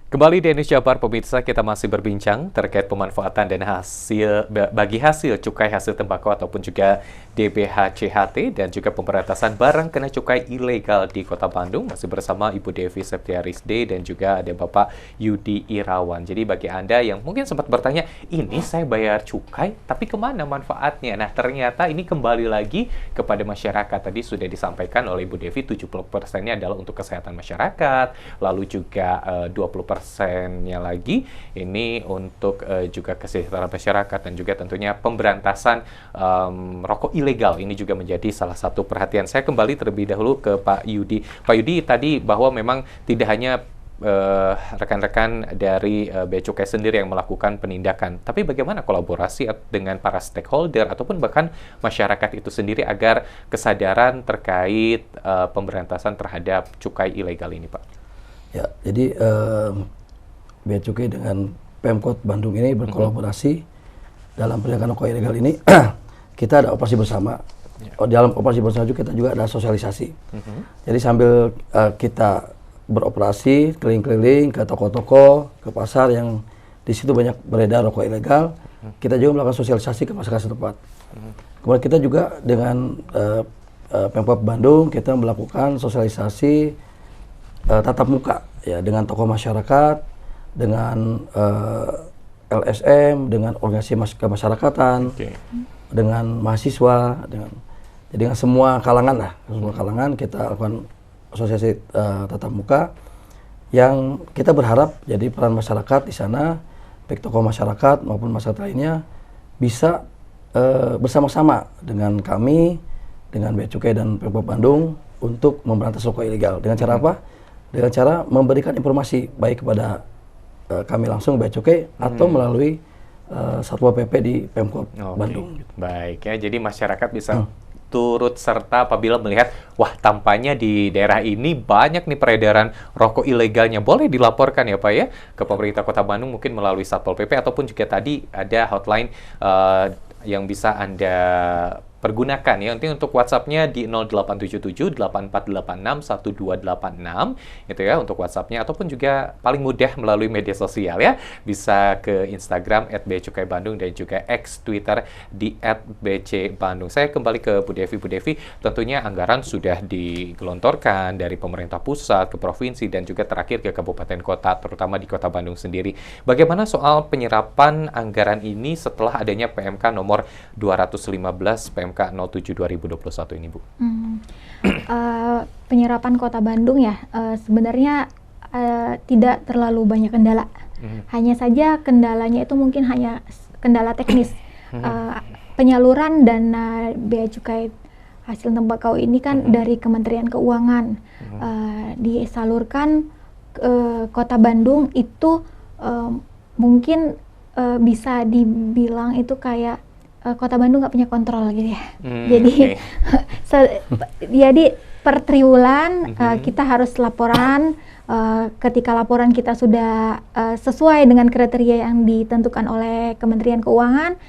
Kembali di Indonesia Bar, pemirsa, kita masih berbincang terkait pemanfaatan dan bagi hasil cukai hasil tembakau ataupun juga DBH-CHT dan juga pemberantasan barang kena cukai ilegal di Kota Bandung. Masih bersama Ibu Devi Septiarisde dan juga ada Bapak Yudi Irawan. Jadi bagi Anda yang mungkin sempat bertanya, ini saya bayar cukai, tapi kemana manfaatnya? Nah, ternyata ini kembali lagi kepada masyarakat. Tadi sudah disampaikan oleh Ibu Devi, 70%-nya adalah untuk kesehatan masyarakat, lalu juga 20%-nya lagi ini untuk juga kesejahteraan masyarakat dan juga tentunya pemberantasan rokok ilegal. Ini juga menjadi salah satu perhatian. Saya kembali terlebih dahulu ke Pak Yudi. Pak Yudi, tadi bahwa memang tidak hanya rekan-rekan dari Bea Cukai sendiri yang melakukan penindakan, tapi bagaimana kolaborasi dengan para stakeholder ataupun bahkan masyarakat itu sendiri agar kesadaran terkait pemberantasan terhadap cukai ilegal ini, Pak? Ya, jadi Bea Cukai dengan Pemkot Bandung ini berkolaborasi dalam penegakan rokok ilegal ini. Kita ada operasi bersama. Dalam operasi bersama kita juga ada sosialisasi. Jadi sambil kita beroperasi keliling-keliling ke toko-toko, ke pasar yang di situ banyak beredar rokok ilegal, kita juga melakukan sosialisasi ke masyarakat setempat. Kemudian kita juga dengan Pemkot Bandung kita melakukan sosialisasi tatap muka ya dengan tokoh masyarakat, dengan LSM, dengan organisasi kemasyarakatan, dengan mahasiswa, dengan semua kalangan lah, semua kalangan kita lakukan asosiasi tatap muka yang kita berharap jadi peran masyarakat di sana, baik tokoh masyarakat maupun masyarakat lainnya bisa bersama-sama dengan kami, dengan Bea Cukai dan Pemkot Bandung untuk memberantas rokok ilegal. Dengan cara apa? Dengan cara memberikan informasi baik kepada kami langsung Bea Cukai atau melalui Satpol PP di Pemkot Bandung. Baik ya, jadi masyarakat bisa turut serta apabila melihat, wah tampaknya di daerah ini banyak nih peredaran rokok ilegalnya. Boleh dilaporkan ya Pak ya ke pemerintah Kota Bandung mungkin melalui Satpol PP ataupun juga tadi ada hotline yang bisa Anda pergunakan ya. Nanti untuk WhatsApp-nya di 0877 8486 1286 itu ya untuk WhatsApp-nya, ataupun juga paling mudah melalui media sosial ya. Bisa ke Instagram @beacukai_bandung dan juga X Twitter di @bcbandung. Saya kembali ke Bu Devi. Bu Devi, tentunya anggaran sudah digelontorkan dari pemerintah pusat ke provinsi dan juga terakhir ke kabupaten kota, terutama di Kota Bandung sendiri. Bagaimana soal penyerapan anggaran ini setelah adanya PMK nomor 215 PMK 07 2021 ini, Bu? Penyerapan Kota Bandung ya, sebenarnya tidak terlalu banyak kendala. Hanya saja kendalanya itu mungkin hanya kendala teknis. Penyaluran dana Bea Cukai hasil tembakau ini kan dari Kementerian Keuangan. Disalurkan Kota Bandung itu mungkin bisa dibilang itu kayak Kota Bandung nggak punya kontrol gitu ya. Jadi jadi per triwulan kita harus laporan. Ketika laporan kita sudah sesuai dengan kriteria yang ditentukan oleh Kementerian Keuangan,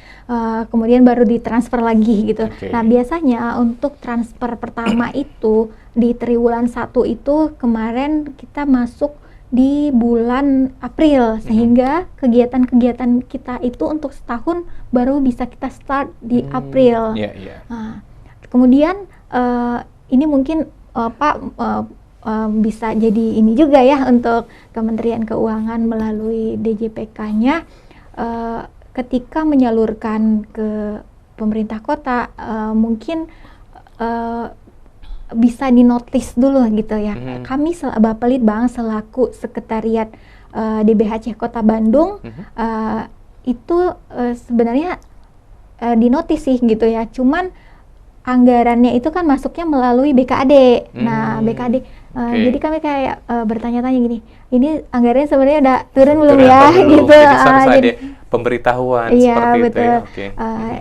kemudian baru ditransfer lagi gitu. Nah biasanya untuk transfer pertama itu di triwulan 1 itu kemarin kita masuk di bulan April, sehingga kegiatan-kegiatan kita itu untuk setahun baru bisa kita start di April. Nah, kemudian ini mungkin Pak bisa jadi ini juga ya untuk Kementerian Keuangan melalui DJPK-nya ketika menyalurkan ke pemerintah kota mungkin bisa dinotis dulu gitu ya. Kami Bapelitbang selaku sekretariat DBHC Kota Bandung itu sebenarnya dinotis sih gitu ya. Cuman anggarannya itu kan masuknya melalui BKAD. Nah, BKAD jadi kami kayak bertanya-tanya gini, ini anggarannya sebenarnya udah turun belum ya gitu. Jadi pemberitahuan seperti betul. Itu ya.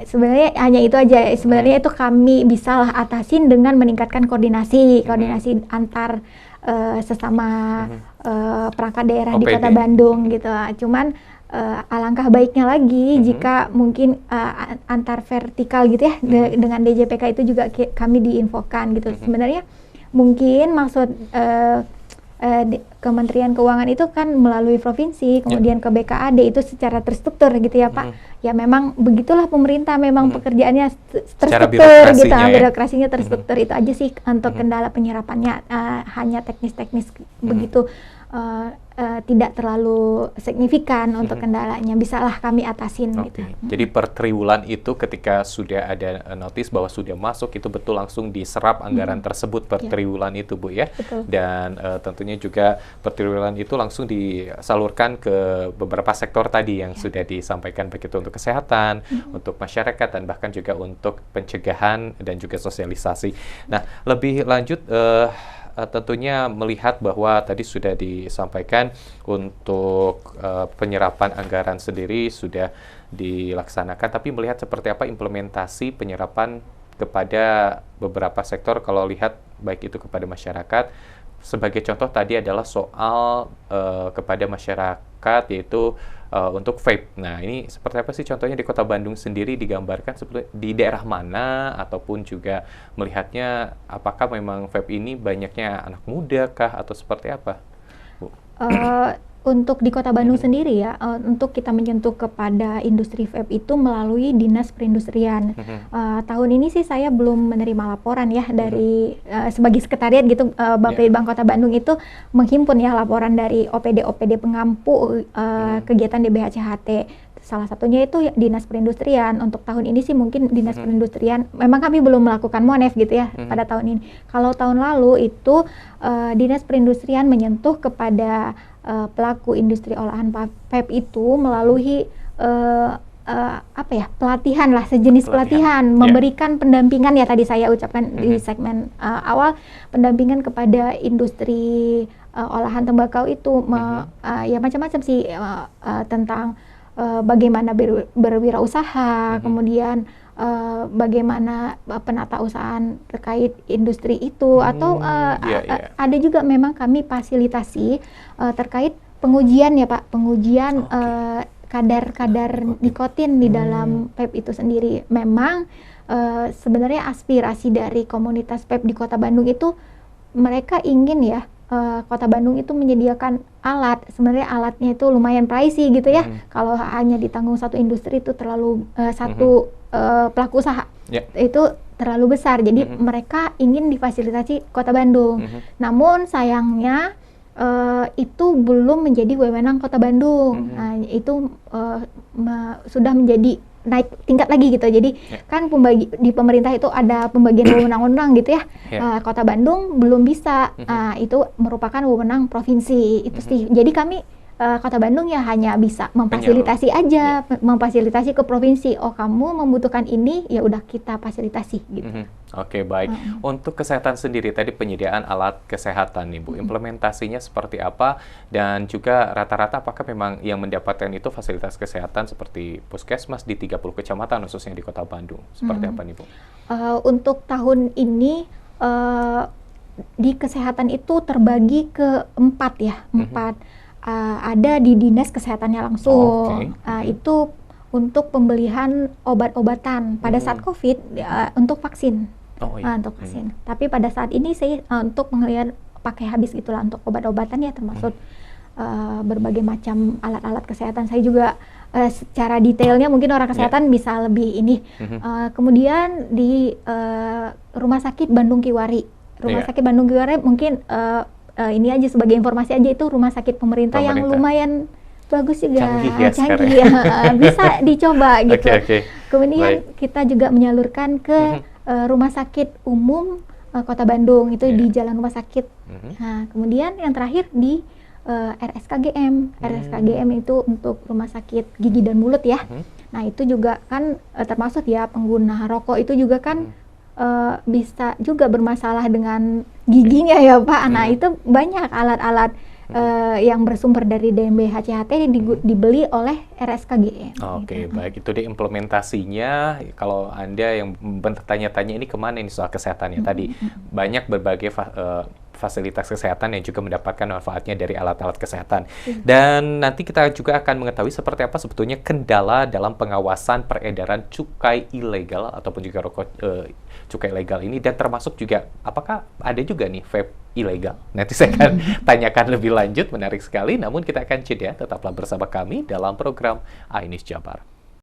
Sebenarnya hanya itu aja. Sebenarnya itu kami bisa lah atasin dengan meningkatkan koordinasi antar sesama perangkat daerah di Kota Bandung gitu. Cuman alangkah baiknya lagi jika mungkin antar vertikal gitu ya dengan DJPK itu juga kami diinfokan gitu. Sebenarnya mungkin maksud Kementerian Keuangan itu kan melalui provinsi, kemudian ke BKAD itu secara terstruktur gitu ya Pak. Ya memang begitulah pemerintah, memang pekerjaannya terstruktur gitu, birokrasinya terstruktur. Itu aja sih untuk kendala penyerapannya, hanya teknis-teknis begitu. Tidak terlalu signifikan untuk kendalanya, bisalah kami atasin gitu. Jadi per triwulan itu ketika sudah ada notis bahwa sudah masuk, itu betul langsung diserap anggaran tersebut per triwulan itu Bu ya. Betul. Dan tentunya juga per triwulan itu langsung disalurkan ke beberapa sektor tadi yang sudah disampaikan, baik itu untuk kesehatan, untuk masyarakat, dan bahkan juga untuk pencegahan dan juga sosialisasi. Nah, lebih lanjut tentunya melihat bahwa tadi sudah disampaikan untuk penyerapan anggaran sendiri sudah dilaksanakan, tapi melihat seperti apa implementasi penyerapan kepada beberapa sektor kalau lihat baik itu kepada masyarakat. Sebagai contoh tadi adalah soal kepada masyarakat, yaitu untuk vape. Nah, ini seperti apa sih contohnya di Kota Bandung sendiri, digambarkan seperti di daerah mana, ataupun juga melihatnya apakah memang vape ini banyaknya anak muda kah atau seperti apa, Bu? Untuk di Kota Bandung sendiri ya, untuk kita menyentuh kepada industri vape itu melalui Dinas Perindustrian. Tahun ini sih saya belum menerima laporan ya dari sebagai sekretariat gitu, Bapelitbang Kota Bandung itu menghimpun ya laporan dari OPD pengampu kegiatan DBH-CHT. Salah satunya itu ya, Dinas Perindustrian. Untuk tahun ini sih mungkin Dinas Perindustrian, memang kami belum melakukan MONEF gitu ya pada tahun ini. Kalau tahun lalu itu Dinas Perindustrian menyentuh kepada pelaku industri olahan vape itu melalui pelatihan lah, sejenis pelatihan, memberikan pendampingan ya, tadi saya ucapkan di segmen awal, pendampingan kepada industri olahan tembakau itu, ya macam-macam sih, tentang bagaimana berwirausaha, kemudian bagaimana penata usahaan terkait industri itu, atau ada juga memang kami fasilitasi terkait pengujian ya Pak, pengujian kadar nikotin di dalam vape itu sendiri. Memang sebenarnya aspirasi dari komunitas vape di Kota Bandung itu, mereka ingin ya Kota Bandung itu menyediakan alat. Sebenarnya alatnya itu lumayan pricey gitu ya. Kalau hanya ditanggung satu industri itu terlalu satu pelaku usaha itu terlalu besar. Jadi mereka ingin difasilitasi Kota Bandung. Namun sayangnya itu belum menjadi wewenang Kota Bandung. Nah, itu sudah menjadi naik tingkat lagi gitu. Jadi kan di pemerintah itu ada pembagian wewenang-wewenang gitu ya. Kota Bandung belum bisa. Itu merupakan wewenang provinsi itu sih. Jadi kami Kota Bandung ya hanya bisa memfasilitasi aja, memfasilitasi ke provinsi. Oh, kamu membutuhkan ini, ya udah kita fasilitasi gitu. Oke, baik. Untuk kesehatan sendiri tadi, penyediaan alat kesehatan nih Bu, implementasinya seperti apa, dan juga rata-rata apakah memang yang mendapatkan itu fasilitas kesehatan seperti puskesmas di 30 kecamatan khususnya di Kota Bandung? Seperti apa nih Bu? Untuk tahun ini di kesehatan itu terbagi ke 4 ya, 4. Ada di dinas kesehatannya langsung. Itu untuk pembelian obat-obatan pada saat COVID untuk vaksin. Untuk vaksin. Tapi pada saat ini sih untuk pengalian pakai habis gitulah untuk obat-obatan ya, termasuk berbagai macam alat-alat kesehatan. Saya juga secara detailnya mungkin orang kesehatan bisa lebih ini. Kemudian di Rumah Sakit Bandung Kiwari. Rumah Sakit Bandung Kiwari mungkin ini aja sebagai informasi aja, itu rumah sakit pemerintah yang lumayan bagus juga, canggih ya, bisa dicoba gitu. Kemudian kita juga menyalurkan ke Rumah Sakit Umum Kota Bandung, itu di Jalan Rumah Sakit. Nah, kemudian yang terakhir di RSKGM. RSKGM itu untuk rumah sakit gigi dan mulut ya. Nah, itu juga kan termasuk ya pengguna rokok itu juga kan bisa juga bermasalah dengan giginya ya Pak. Nah, itu banyak alat-alat yang bersumber dari DMBH-CHT yang dibeli oleh RSKGM. Oke, baik. Itu di implementasinya. Kalau Anda yang bertanya-tanya ini kemana ini soal kesehatannya tadi, banyak berbagai fasilitas kesehatan yang juga mendapatkan manfaatnya dari alat-alat kesehatan. Dan nanti kita juga akan mengetahui seperti apa sebetulnya kendala dalam pengawasan peredaran cukai ilegal ataupun juga rokok cukai ilegal ini, dan termasuk juga apakah ada juga nih vape ilegal. Nanti saya akan tanyakan lebih lanjut, menarik sekali. Namun kita akan jeda, tetaplah bersama kami dalam program iNews Jabar.